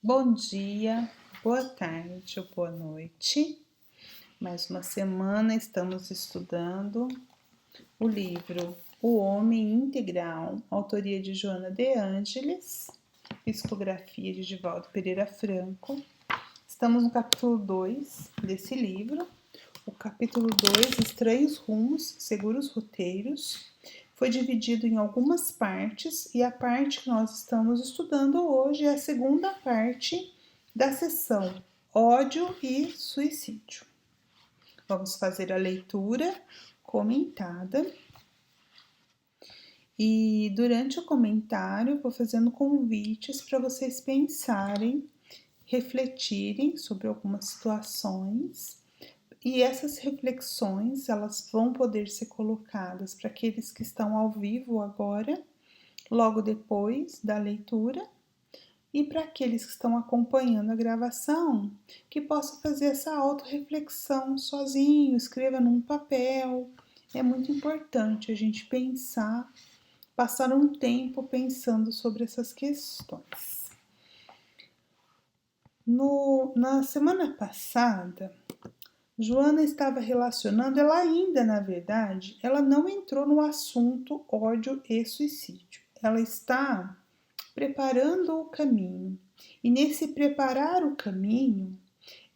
Bom dia, boa tarde ou boa noite. Mais uma semana estamos estudando o livro O Homem Integral, autoria de Joana de Ângeles, psicografia de Divaldo Pereira Franco. Estamos no capítulo 2 desse livro. O capítulo 2, Estranhos Rumos, Seguros Roteiros, foi dividido em algumas partes e a parte que nós estamos estudando hoje é a segunda parte da sessão Ódio e Suicídio. Vamos fazer a leitura comentada e durante o comentário vou fazendo convites para vocês pensarem, refletirem sobre algumas situações. E essas reflexões, elas vão poder ser colocadas para aqueles que estão ao vivo agora, logo depois da leitura, e para aqueles que estão acompanhando a gravação, que possam fazer essa autorreflexão sozinho, escreva num papel. É muito importante a gente pensar, passar um tempo pensando sobre essas questões. Na semana passada, Joana estava relacionando, ela ainda, na verdade, ela não entrou no assunto ódio e suicídio. Ela está preparando o caminho. E nesse preparar o caminho,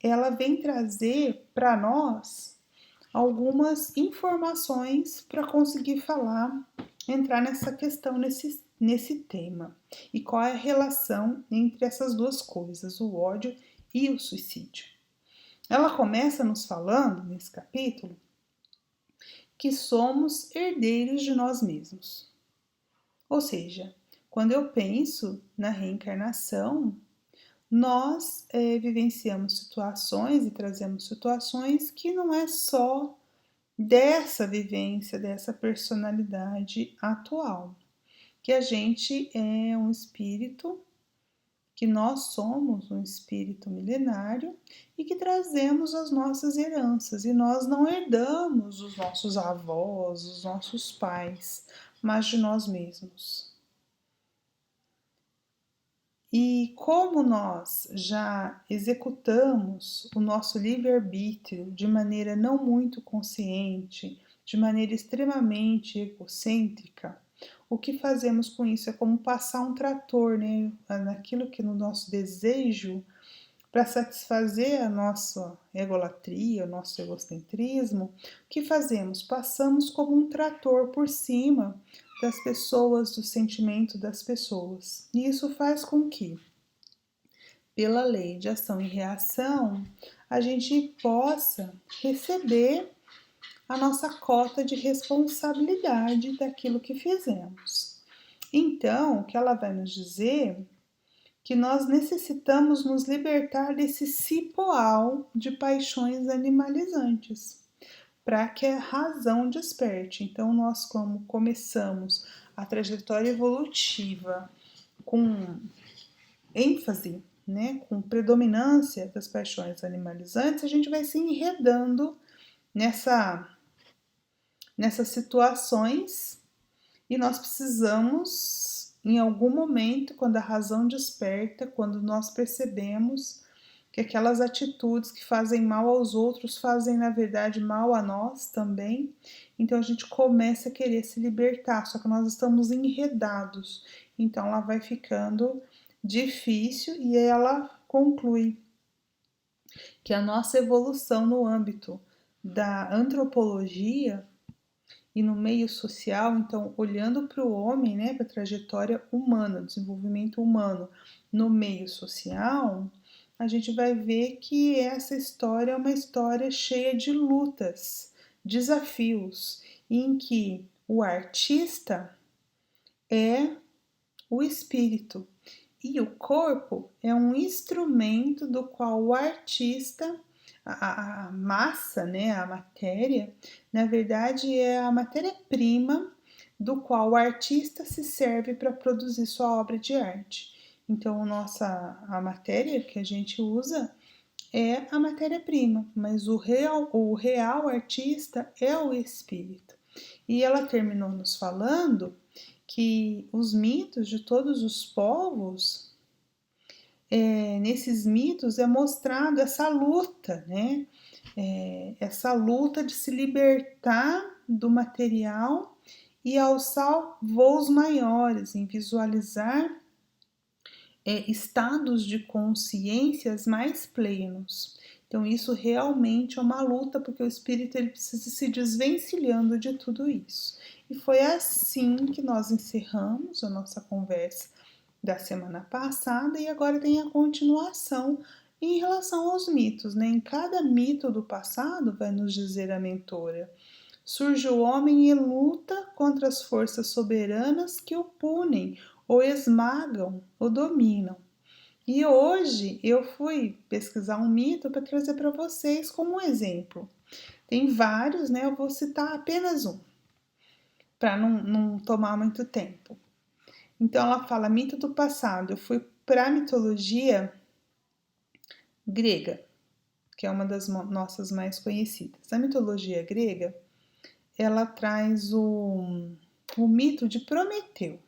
ela vem trazer para nós algumas informações para conseguir falar, entrar nessa questão, nesse tema. E qual é a relação entre essas duas coisas, o ódio e o suicídio. Ela começa nos falando, nesse capítulo, que somos herdeiros de nós mesmos. Ou seja, quando eu penso na reencarnação, nós vivenciamos situações e trazemos situações que não é só dessa vivência, dessa personalidade atual, que a gente é um espírito, que nós somos um espírito milenário e que trazemos as nossas heranças, e nós não herdamos os nossos avós, os nossos pais, mas de nós mesmos. E como nós já executamos o nosso livre-arbítrio de maneira não muito consciente, de maneira extremamente egocêntrica, o que fazemos com isso é como passar um trator, né? Naquilo que no nosso desejo, para satisfazer a nossa egolatria, o nosso egocentrismo, o que fazemos? Passamos como um trator por cima das pessoas, do sentimento das pessoas. E isso faz com que, pela lei de ação e reação, a gente possa receber a nossa cota de responsabilidade daquilo que fizemos. Então, o que ela vai nos dizer que nós necessitamos nos libertar desse cipoal de paixões animalizantes, para que a razão desperte. Então, nós como começamos a trajetória evolutiva com ênfase, né, com predominância das paixões animalizantes, a gente vai se enredando nessas situações e nós precisamos, em algum momento, quando a razão desperta, quando nós percebemos que aquelas atitudes que fazem mal aos outros fazem, na verdade, mal a nós também, então a gente começa a querer se libertar, só que nós estamos enredados, então ela vai ficando difícil e ela conclui que a nossa evolução no âmbito da antropologia e no meio social, então olhando para o homem, né, para a trajetória humana, desenvolvimento humano no meio social, a gente vai ver que essa história é uma história cheia de lutas, desafios, em que o artista é o espírito e o corpo é um instrumento do qual o artista, a massa, né, a matéria, na verdade é a matéria-prima do qual o artista se serve para produzir sua obra de arte. Então, a matéria que a gente usa é a matéria-prima, mas o real artista é o espírito. E ela terminou nos falando que os mitos de todos os povos nesses mitos é mostrado essa luta, né? Essa luta de se libertar do material e alçar voos maiores, em visualizar estados de consciências mais plenos. Então isso realmente é uma luta, porque o espírito ele precisa se desvencilhando de tudo isso. E foi assim que nós encerramos a nossa conversa da semana passada e agora tem a continuação em relação aos mitos, né? Em cada mito do passado, vai nos dizer a mentora, surge o homem e luta contra as forças soberanas que o punem, ou esmagam, ou dominam. E hoje eu fui pesquisar um mito para trazer para vocês como um exemplo. Tem vários, né? Eu vou citar apenas um, para não tomar muito tempo. Então ela fala mito do passado. Eu fui para a mitologia grega, que é uma das nossas mais conhecidas. A mitologia grega, ela traz o mito de Prometeu.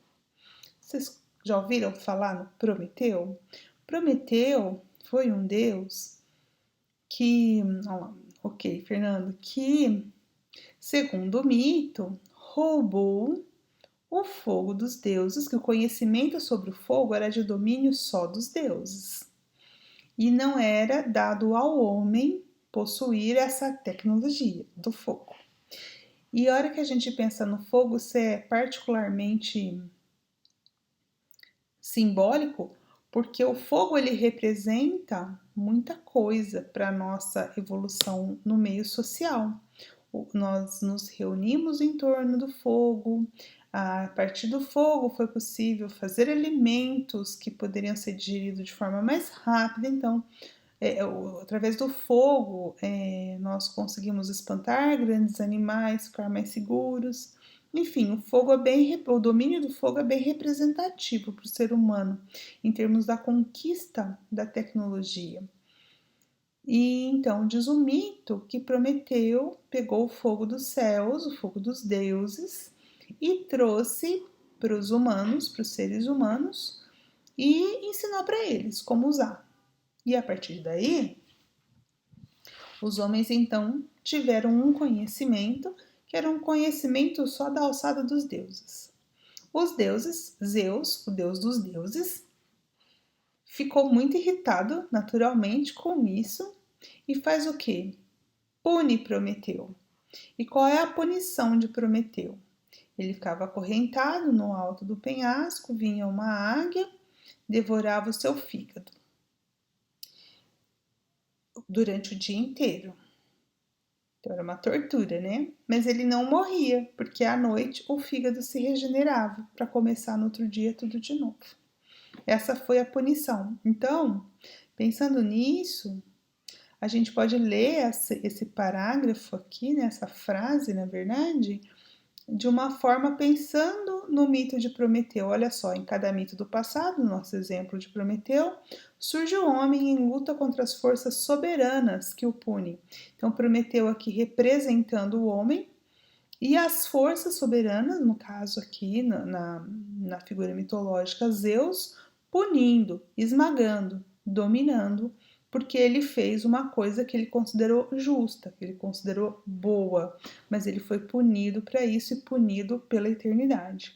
Vocês já ouviram falar no Prometeu? Prometeu foi um deus que, ok, Fernando, que, segundo o mito, roubou o fogo dos deuses, que o conhecimento sobre o fogo era de domínio só dos deuses. E não era dado ao homem possuir essa tecnologia do fogo. E a hora que a gente pensa no fogo, isso é particularmente simbólico, porque o fogo ele representa muita coisa para a nossa evolução no meio social. Nós nos reunimos em torno do fogo, a partir do fogo foi possível fazer alimentos que poderiam ser digeridos de forma mais rápida, então através do fogo nós conseguimos espantar grandes animais, ficar mais seguros. Enfim, o domínio do fogo é bem representativo para o ser humano em termos da conquista da tecnologia. E então diz o mito que Prometeu pegou o fogo dos céus, o fogo dos deuses, e trouxe para os humanos, para os seres humanos, e ensinou para eles como usar. E a partir daí, os homens então tiveram um conhecimento que era um conhecimento só da alçada dos deuses. Os deuses, Zeus, o deus dos deuses, ficou muito irritado naturalmente com isso e faz o quê? Pune Prometeu. E qual é a punição de Prometeu? Ele ficava acorrentado no alto do penhasco, vinha uma águia, devorava o seu fígado durante o dia inteiro. Então era uma tortura, né? Mas ele não morria, porque à noite o fígado se regenerava para começar no outro dia tudo de novo. Essa foi a punição. Então, pensando nisso, a gente pode ler esse parágrafo aqui, né, essa frase, na verdade, de uma forma pensando no mito de Prometeu. Olha só, em cada mito do passado, no nosso exemplo de Prometeu, surge o homem em luta contra as forças soberanas que o punem. Então, Prometeu aqui representando o homem e as forças soberanas, no caso aqui, na figura mitológica, Zeus, punindo, esmagando, dominando, porque ele fez uma coisa que ele considerou justa, que ele considerou boa, mas ele foi punido para isso e punido pela eternidade.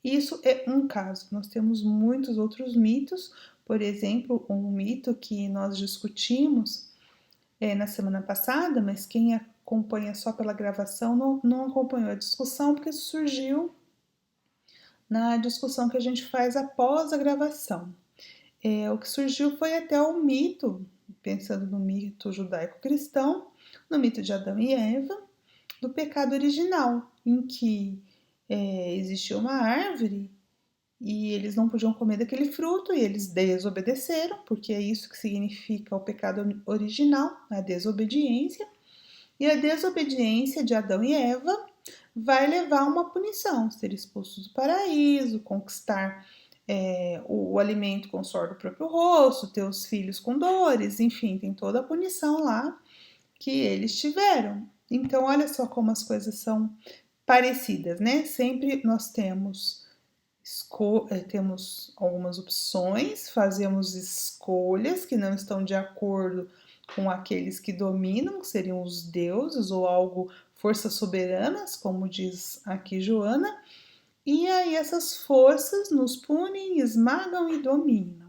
Isso é um caso. Nós temos muitos outros mitos, por exemplo, um mito que nós discutimos na semana passada, mas quem acompanha só pela gravação não acompanhou a discussão, porque surgiu na discussão que a gente faz após a gravação. O que surgiu foi até o mito, pensando no mito judaico-cristão, no mito de Adão e Eva, do pecado original, em que existia uma árvore e eles não podiam comer daquele fruto e eles desobedeceram, porque é isso que significa o pecado original, a desobediência. E a desobediência de Adão e Eva vai levar a uma punição, ser expulsos do paraíso, conquistar o alimento com o suor do próprio rosto, ter os filhos com dores, enfim, tem toda a punição lá que eles tiveram. Então, olha só como as coisas são parecidas, né? Sempre nós temos temos algumas opções, fazemos escolhas que não estão de acordo com aqueles que dominam, que seriam os deuses ou algo, forças soberanas, como diz aqui Joana, e aí essas forças nos punem, esmagam e dominam.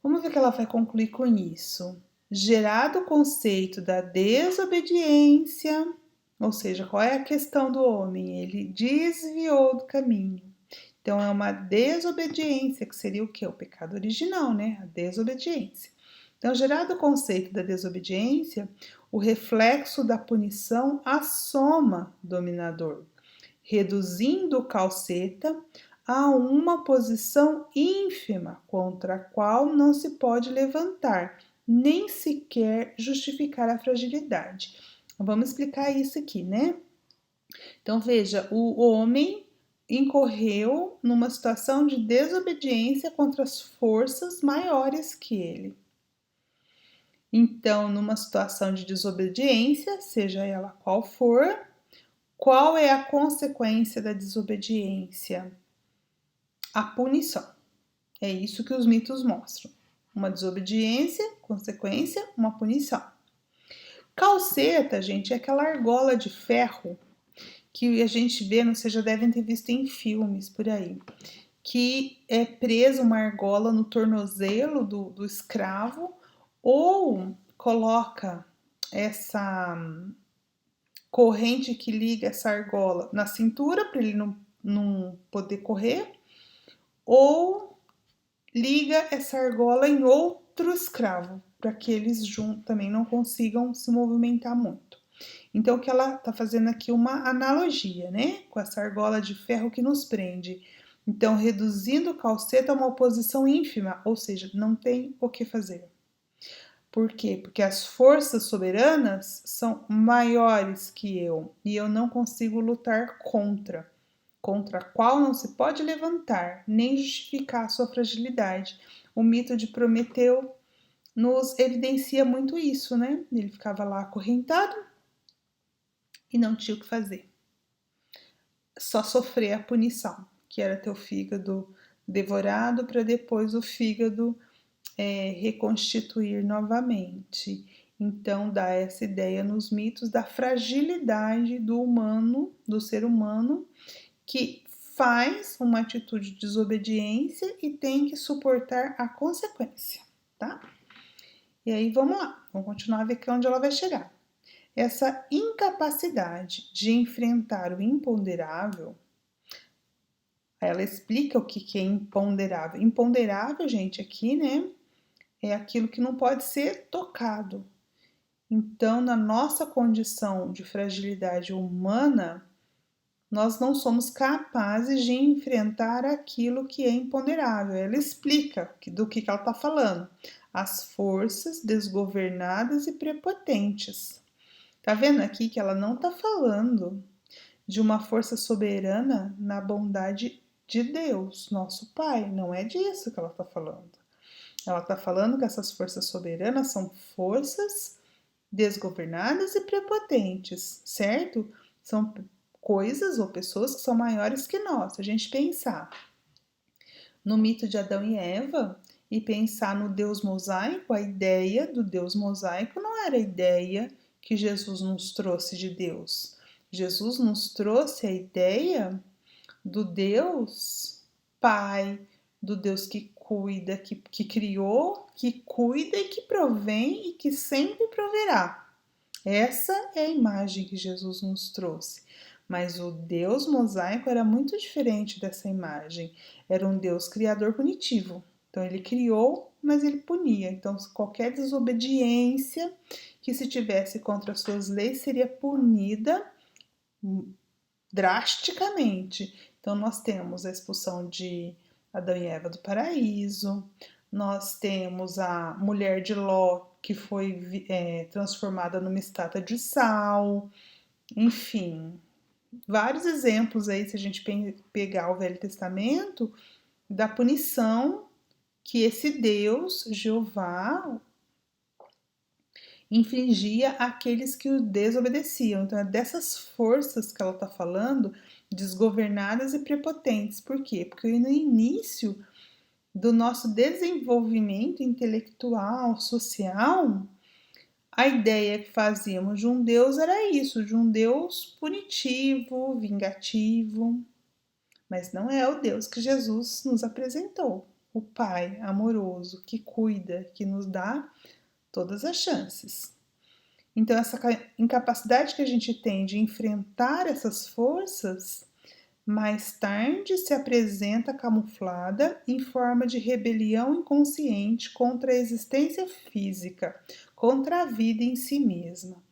Vamos ver o que ela vai concluir com isso. Gerado o conceito da desobediência, ou seja, qual é a questão do homem? Ele desviou do caminho. Então, é uma desobediência, que seria o quê? O pecado original, né? A desobediência. Então, gerado o conceito da desobediência, o reflexo da punição assoma o dominador, reduzindo o calceta a uma posição ínfima contra a qual não se pode levantar, nem sequer justificar a fragilidade. Vamos explicar isso aqui, né? Então veja, o homem incorreu numa situação de desobediência contra as forças maiores que ele. Então, numa situação de desobediência, seja ela qual for, qual é a consequência da desobediência? A punição. É isso que os mitos mostram. Uma desobediência, consequência, uma punição. Calceta, gente, é aquela argola de ferro que a gente vê, vocês já devem ter visto em filmes por aí, que é presa uma argola no tornozelo do escravo ou coloca essa corrente que liga essa argola na cintura para ele não poder correr, ou liga essa argola em outro escravo, para que eles também não consigam se movimentar muito. Então, o que ela está fazendo aqui uma analogia, né? Com essa argola de ferro que nos prende. Então, reduzindo o calceta a uma posição ínfima, ou seja, não tem o que fazer. Por quê? Porque as forças soberanas são maiores que eu e eu não consigo lutar contra a qual não se pode levantar, nem justificar sua fragilidade. O mito de Prometeu nos evidencia muito isso, né? Ele ficava lá acorrentado e não tinha o que fazer. Só sofrer a punição, que era ter o fígado devorado para depois o fígado reconstituir novamente. Então dá essa ideia nos mitos da fragilidade do humano, do ser humano, que faz uma atitude de desobediência e tem que suportar a consequência, tá? E aí vamos lá, vamos continuar a ver aqui onde ela vai chegar. Essa incapacidade de enfrentar o imponderável, ela explica o que é imponderável. Imponderável, gente, aqui, né, é aquilo que não pode ser tocado. Então, na nossa condição de fragilidade humana, nós não somos capazes de enfrentar aquilo que é imponderável. Ela explica do que ela está falando. As forças desgovernadas e prepotentes. Tá vendo aqui que ela não está falando de uma força soberana na bondade de Deus, nosso Pai. Não é disso que ela está falando. Ela está falando que essas forças soberanas são forças desgovernadas e prepotentes, certo? São coisas ou pessoas que são maiores que nós. Se a gente pensar no mito de Adão e Eva e pensar no Deus mosaico, a ideia do Deus mosaico não era a ideia que Jesus nos trouxe de Deus. Jesus nos trouxe a ideia do Deus Pai, do Deus que cuida, que criou, que cuida e que provém e que sempre proverá. Essa é a imagem que Jesus nos trouxe. Mas o Deus mosaico era muito diferente dessa imagem. Era um Deus criador punitivo. Então ele criou, mas ele punia. Então qualquer desobediência que se tivesse contra as suas leis seria punida drasticamente. Então nós temos a expulsão de Adão e Eva do paraíso, nós temos a mulher de Ló que foi transformada numa estátua de sal, enfim, vários exemplos aí, se a gente pegar o Velho Testamento, da punição que esse Deus, Jeová, infligia àqueles que o desobedeciam. Então, é dessas forças que ela está falando, desgovernadas e prepotentes. Por quê? Porque no início do nosso desenvolvimento intelectual, social, a ideia que fazíamos de um Deus era isso, de um Deus punitivo, vingativo, mas não é o Deus que Jesus nos apresentou. O Pai amoroso, que cuida, que nos dá todas as chances. Então, essa incapacidade que a gente tem de enfrentar essas forças, mais tarde se apresenta camuflada em forma de rebelião inconsciente contra a existência física, contra a vida em si mesma.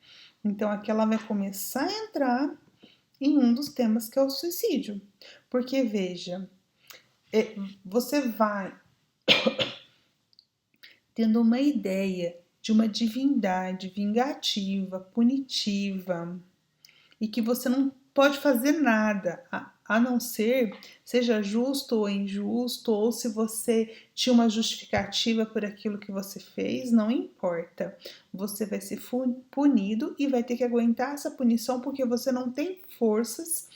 Então, aqui ela vai começar a entrar em um dos temas que é o suicídio. Porque, veja, você vai tendo uma ideia de uma divindade vingativa, punitiva, e que você não pode fazer nada, a não ser, seja justo ou injusto, ou se você tinha uma justificativa por aquilo que você fez, não importa. Você vai ser punido e vai ter que aguentar essa punição porque você não tem forças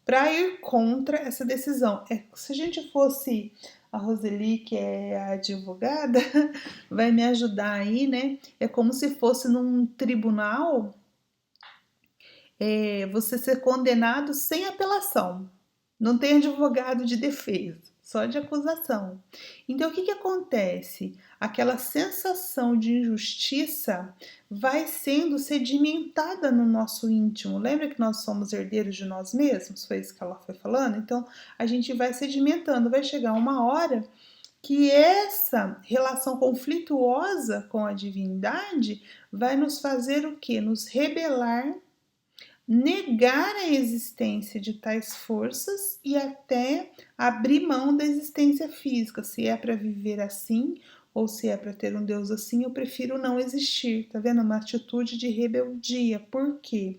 para ir contra essa decisão. Se a gente fosse a Roseli, que é a advogada, vai me ajudar aí, né? É como se fosse num tribunal você ser condenado sem apelação. Não tem advogado de defesa, só de acusação. Então, o que acontece? Aquela sensação de injustiça vai sendo sedimentada no nosso íntimo. Lembra que nós somos herdeiros de nós mesmos? Foi isso que ela foi falando? Então, a gente vai sedimentando. Vai chegar uma hora que essa relação conflituosa com a divindade vai nos fazer o quê? Nos rebelar, negar a existência de tais forças e até abrir mão da existência física. Se é para viver assim ou se é para ter um Deus assim, eu prefiro não existir. Tá vendo? Uma atitude de rebeldia. Por quê?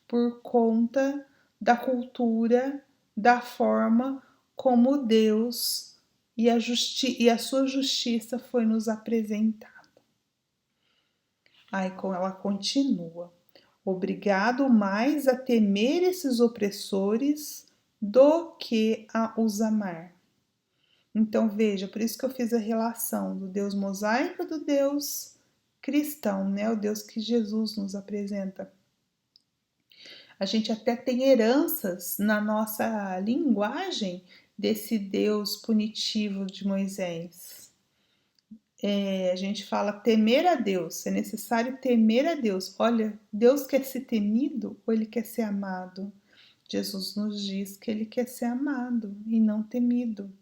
Por conta da cultura, da forma como Deus e a sua justiça foi nos apresentada. Aí ela continua. Obrigado mais a temer esses opressores do que a os amar. Então veja, por isso que eu fiz a relação do Deus mosaico do Deus cristão, né? O Deus que Jesus nos apresenta. A gente até tem heranças na nossa linguagem desse Deus punitivo de Moisés. A gente fala temer a Deus, é necessário temer a Deus. Olha, Deus quer ser temido ou ele quer ser amado? Jesus nos diz que ele quer ser amado e não temido.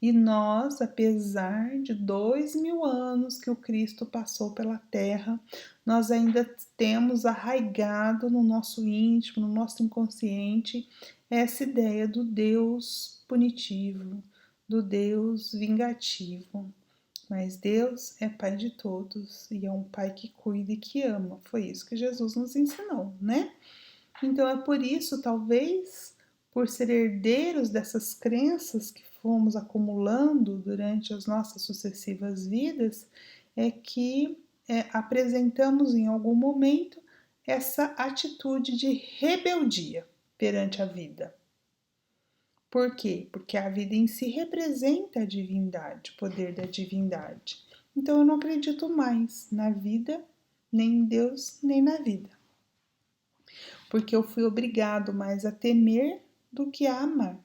E nós, apesar de 2000 anos que o Cristo passou pela terra, nós ainda temos arraigado no nosso íntimo, no nosso inconsciente, essa ideia do Deus punitivo, do Deus vingativo. Mas Deus é Pai de todos e é um Pai que cuida e que ama. Foi isso que Jesus nos ensinou, né? Então é por isso, talvez, por ser herdeiros dessas crenças que fomos acumulando durante as nossas sucessivas vidas, é que apresentamos em algum momento essa atitude de rebeldia perante a vida. Por quê? Porque a vida em si representa a divindade, o poder da divindade. Então eu não acredito mais na vida, nem em Deus, nem na vida. Porque eu fui obrigado mais a temer do que a amar.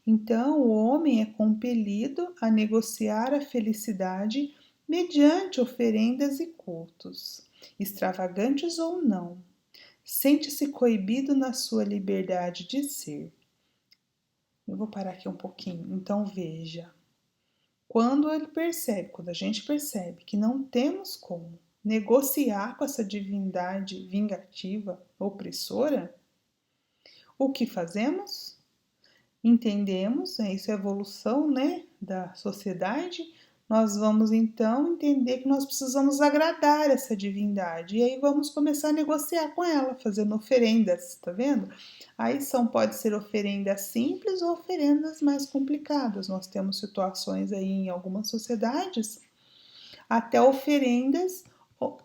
Então o homem é compelido a negociar a felicidade mediante oferendas e cultos, extravagantes ou não. Sente-se coibido na sua liberdade de ser. Eu vou parar aqui um pouquinho. Então veja, quando a gente percebe que não temos como negociar com essa divindade vingativa, opressora, o que fazemos? Entendemos, isso é evolução, né, da sociedade. Nós vamos então entender que nós precisamos agradar essa divindade e aí vamos começar a negociar com ela, fazendo oferendas, tá vendo? Aí pode ser oferendas simples ou oferendas mais complicadas. Nós temos situações aí em algumas sociedades, até oferendas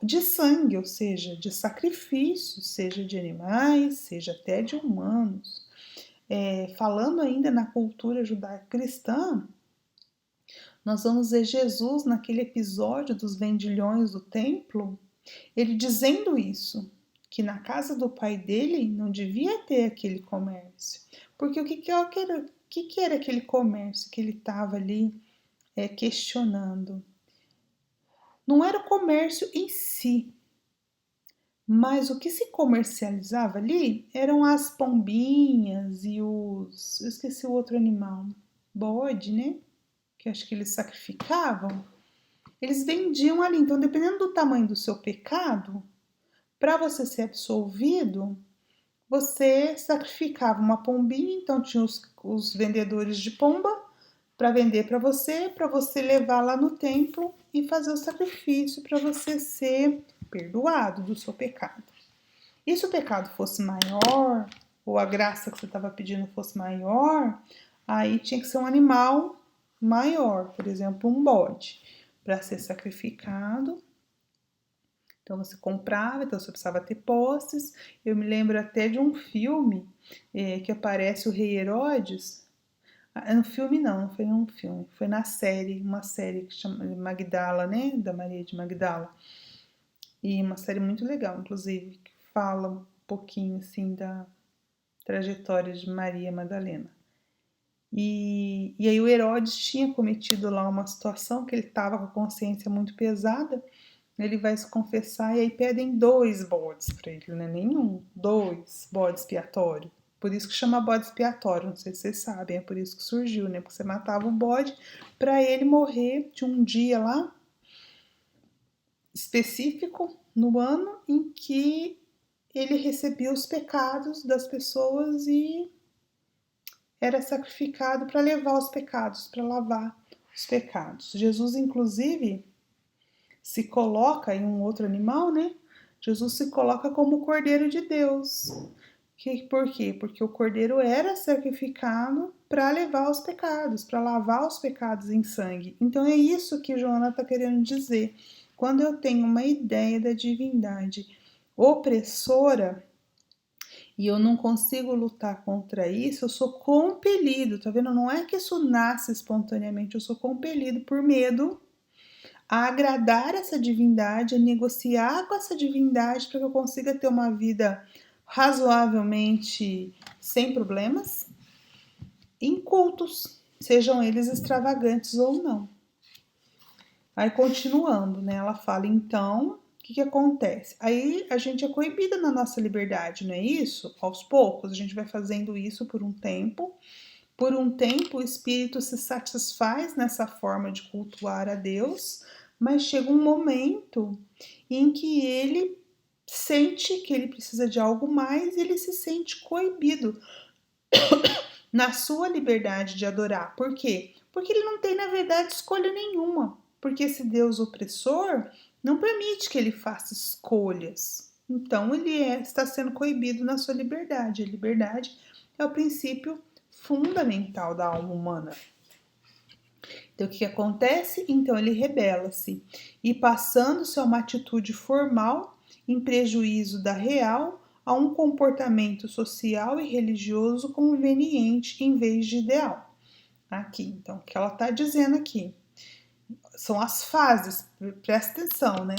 de sangue, ou seja, de sacrifício, seja de animais, seja até de humanos. Falando ainda na cultura judaico-cristã, nós vamos ver Jesus naquele episódio dos vendilhões do templo, ele dizendo isso, que na casa do pai dele não devia ter aquele comércio. Porque o que era aquele comércio que ele estava ali questionando? Não era o comércio em si, mas o que se comercializava ali eram as pombinhas e os... Eu esqueci o outro animal. Bode, né? Que acho que eles sacrificavam. Eles vendiam ali. Então, dependendo do tamanho do seu pecado, para você ser absolvido, você sacrificava uma pombinha. Então, tinha os vendedores de pomba para vender para você levar lá no templo e fazer o sacrifício para você ser perdoado do seu pecado. E se o pecado fosse maior, ou a graça que você estava pedindo fosse maior, aí tinha que ser um animal maior, por exemplo, um bode, para ser sacrificado. Então você comprava, então você precisava ter posses. Eu me lembro até de um filme que aparece o rei Herodes. No filme não foi um filme, foi na série, uma série que chama Magdala, né, da Maria de Magdala. E uma série muito legal, inclusive, que fala um pouquinho assim da trajetória de Maria Madalena. E aí o Herodes tinha cometido lá uma situação que ele estava com a consciência muito pesada, ele vai se confessar e aí pedem 2 bodes para ele, não é nenhum, 2 bodes expiatórios. Por isso que chama bode expiatório, não sei se vocês sabem, é por isso que surgiu, né? Porque você matava um bode para ele morrer de um dia lá específico no ano em que ele recebia os pecados das pessoas e era sacrificado para levar os pecados, para lavar os pecados. Jesus, inclusive, se coloca em um outro animal, né? Jesus se coloca como o Cordeiro de Deus. Por quê? Porque o Cordeiro era sacrificado para levar os pecados, para lavar os pecados em sangue. Então é isso que Joana está querendo dizer. Quando eu tenho uma ideia da divindade opressora e eu não consigo lutar contra isso, eu sou compelido, tá vendo? Não é que isso nasce espontaneamente, eu sou compelido por medo a agradar essa divindade, a negociar com essa divindade para que eu consiga ter uma vida razoavelmente sem problemas, em cultos, sejam eles extravagantes ou não. Aí continuando, né? Ela fala, então, o que acontece? Aí a gente é coibida na nossa liberdade, não é isso? Aos poucos, a gente vai fazendo isso por um tempo. Por um tempo, o espírito se satisfaz nessa forma de cultuar a Deus, mas chega um momento em que ele sente que ele precisa de algo mais e ele se sente coibido na sua liberdade de adorar. Por quê? Porque ele não tem, na verdade, escolha nenhuma. Porque esse Deus opressor não permite que ele faça escolhas. Então, ele está sendo coibido na sua liberdade. A liberdade é o princípio fundamental da alma humana. Então, o que acontece? Então, ele rebela-se e, passando-se a uma atitude formal, em prejuízo da real, a um comportamento social e religioso conveniente em vez de ideal. Aqui, então, o que ela está dizendo aqui são as fases, presta atenção, né?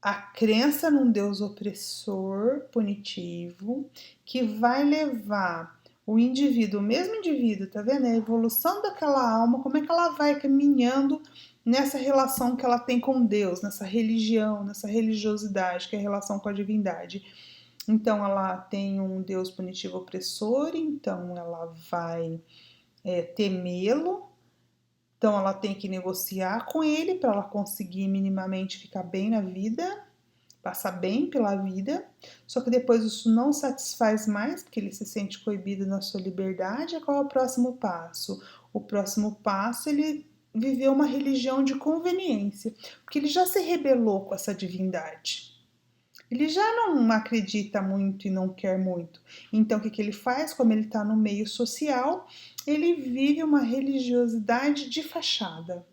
A crença num Deus opressor, punitivo, que vai levar o indivíduo, o mesmo indivíduo, tá vendo? A evolução daquela alma, como é que ela vai caminhando nessa relação que ela tem com Deus, nessa religião, nessa religiosidade, que é a relação com a divindade. Então, ela tem um Deus punitivo opressor, então ela vai temê-lo, então ela tem que negociar com ele para ela conseguir minimamente ficar bem na vida, passar bem pela vida, só que depois isso não satisfaz mais, porque ele se sente coibido na sua liberdade. Qual é o próximo passo? O próximo passo, ele viveu uma religião de conveniência, porque ele já se rebelou com essa divindade. Ele já não acredita muito e não quer muito. Então, o que ele faz? Como ele está no meio social, ele vive uma religiosidade de fachada.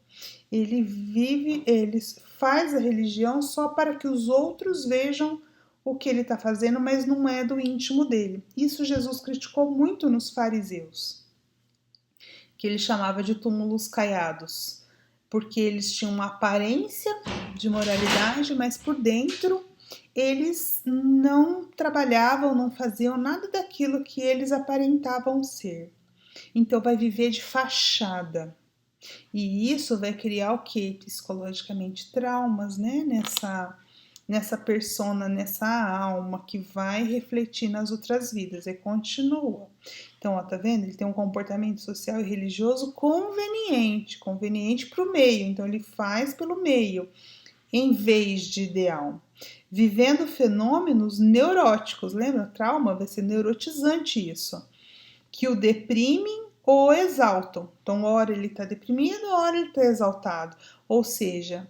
ele faz a religião só para que os outros vejam o que ele está fazendo, mas não é do íntimo dele. Isso Jesus criticou muito nos fariseus, que ele chamava de túmulos caiados, porque eles tinham uma aparência de moralidade, mas por dentro eles não trabalhavam, não faziam nada daquilo que eles aparentavam ser. Então vai viver de fachada. E isso vai criar o que? Psicologicamente traumas, né? Nessa persona, nessa alma que vai refletir nas outras vidas e continua. Então, ó, tá vendo? Ele tem um comportamento social e religioso conveniente para o meio. Então, ele faz pelo meio, em vez de ideal. Vivendo fenômenos neuróticos, lembra? Trauma vai ser neurotizante isso, que o deprimem ou exaltam. Então, hora ele está deprimido, hora ele está exaltado. Ou seja,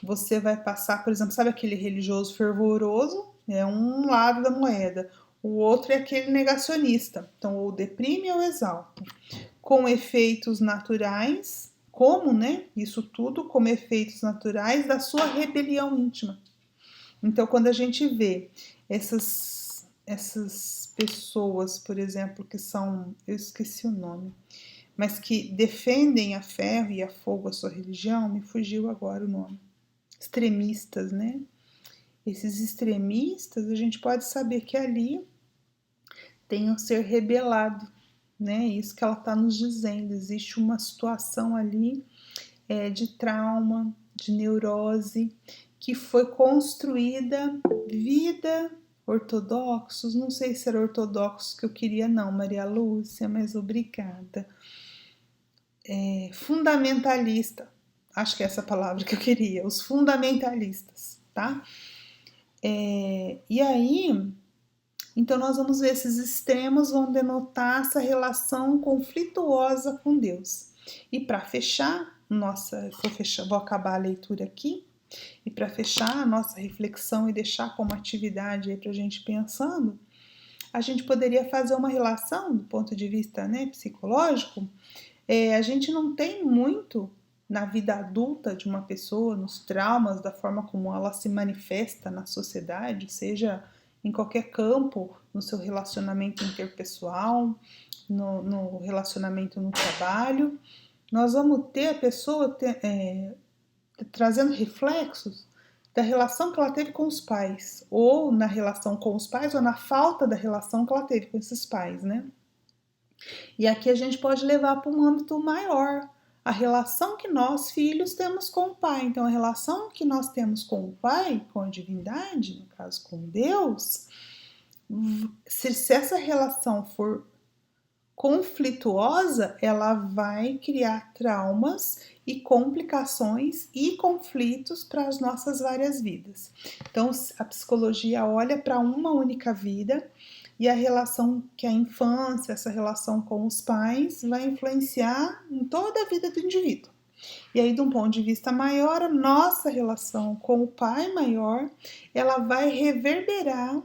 você vai passar, por exemplo, sabe aquele religioso fervoroso? É um lado da moeda. O outro é aquele negacionista. Então, ou deprime ou exalta. Com efeitos naturais, como, né? Isso tudo como efeitos naturais da sua rebelião íntima. Então, quando a gente vê essas pessoas, por exemplo, que são, eu esqueci o nome, mas que defendem a ferro e a fogo a sua religião, me fugiu agora o nome. Extremistas, né? Esses extremistas, a gente pode saber que ali tem um ser rebelado, né? Isso que ela está nos dizendo. Existe uma situação ali de trauma, de neurose, que foi construída vida ortodoxos, não sei se era ortodoxo que eu queria não, Maria Lúcia, mas obrigada. Fundamentalista, acho que é essa palavra que eu queria, os fundamentalistas, tá? E aí, então nós vamos ver esses extremos vão denotar essa relação conflituosa com Deus. E para fechar, vou acabar a leitura aqui. E para fechar a nossa reflexão e deixar como atividade aí para a gente pensando, a gente poderia fazer uma relação do ponto de vista, né, psicológico. A gente não tem muito na vida adulta de uma pessoa, nos traumas, da forma como ela se manifesta na sociedade, seja em qualquer campo, no seu relacionamento interpessoal, no relacionamento no trabalho. Nós vamos ter a pessoa trazendo reflexos da relação que ela teve com os pais, ou na relação com os pais, ou na falta da relação que ela teve com esses pais, né? E aqui a gente pode levar para um âmbito maior, a relação que nós, filhos, temos com o pai. Então, a relação que nós temos com o pai, com a divindade, no caso com Deus, se essa relação for conflituosa, ela vai criar traumas e complicações e conflitos para as nossas várias vidas. Então, a psicologia olha para uma única vida e a relação que a infância, essa relação com os pais, vai influenciar em toda a vida do indivíduo. E aí, de um ponto de vista maior, a nossa relação com o pai maior, ela vai reverberar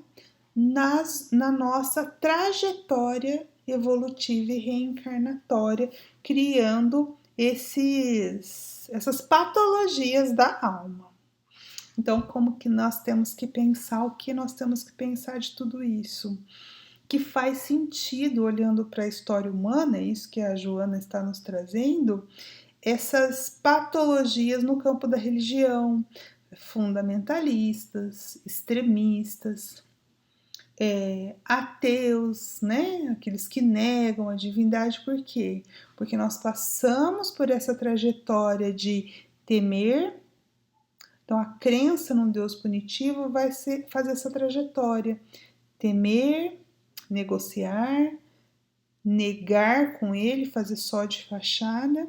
na nossa trajetória evolutiva e reencarnatória, criando essas patologias da alma. Então, como que nós temos que pensar, o que nós temos que pensar de tudo isso? Que faz sentido olhando para a história humana, é isso que a Joana está nos trazendo, essas patologias no campo da religião, fundamentalistas, extremistas, ateus, né? Aqueles que negam a divindade, por quê? Porque nós passamos por essa trajetória de temer, então a crença num Deus punitivo vai fazer essa trajetória, temer, negociar, negar com ele, fazer só de fachada,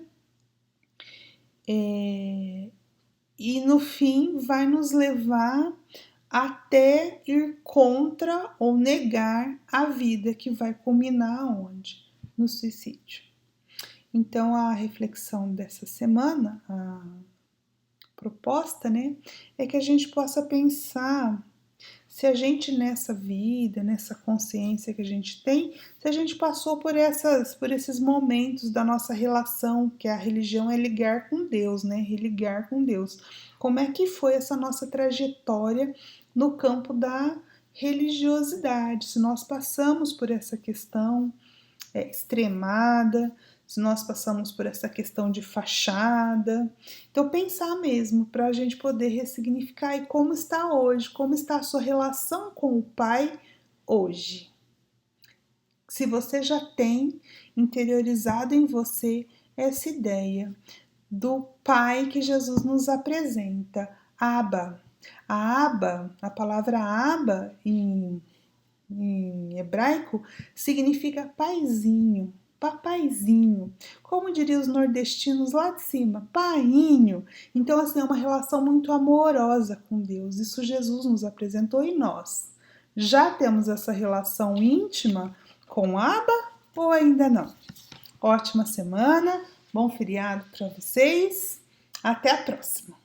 e no fim vai nos levar até ir contra ou negar a vida, que vai culminar onde? No suicídio. Então, a reflexão dessa semana, a proposta, né, é que a gente possa pensar se a gente nessa vida, nessa consciência que a gente tem, se a gente passou por esses momentos da nossa relação, que a religião é ligar com Deus, né? Religar com Deus. Como é que foi essa nossa trajetória no campo da religiosidade? Se nós passamos por essa questão extremada, se nós passamos por essa questão de fachada. Então, pensar mesmo para a gente poder ressignificar e como está hoje, como está a sua relação com o Pai hoje. Se você já tem interiorizado em você essa ideia do Pai que Jesus nos apresenta, Abba. A Abba, a palavra Abba em hebraico significa paizinho, papaizinho, como diriam os nordestinos lá de cima, painho. Então, assim, é uma relação muito amorosa com Deus. Isso Jesus nos apresentou e nós já temos essa relação íntima com Abba ou ainda não? Ótima semana, bom feriado para vocês, até a próxima!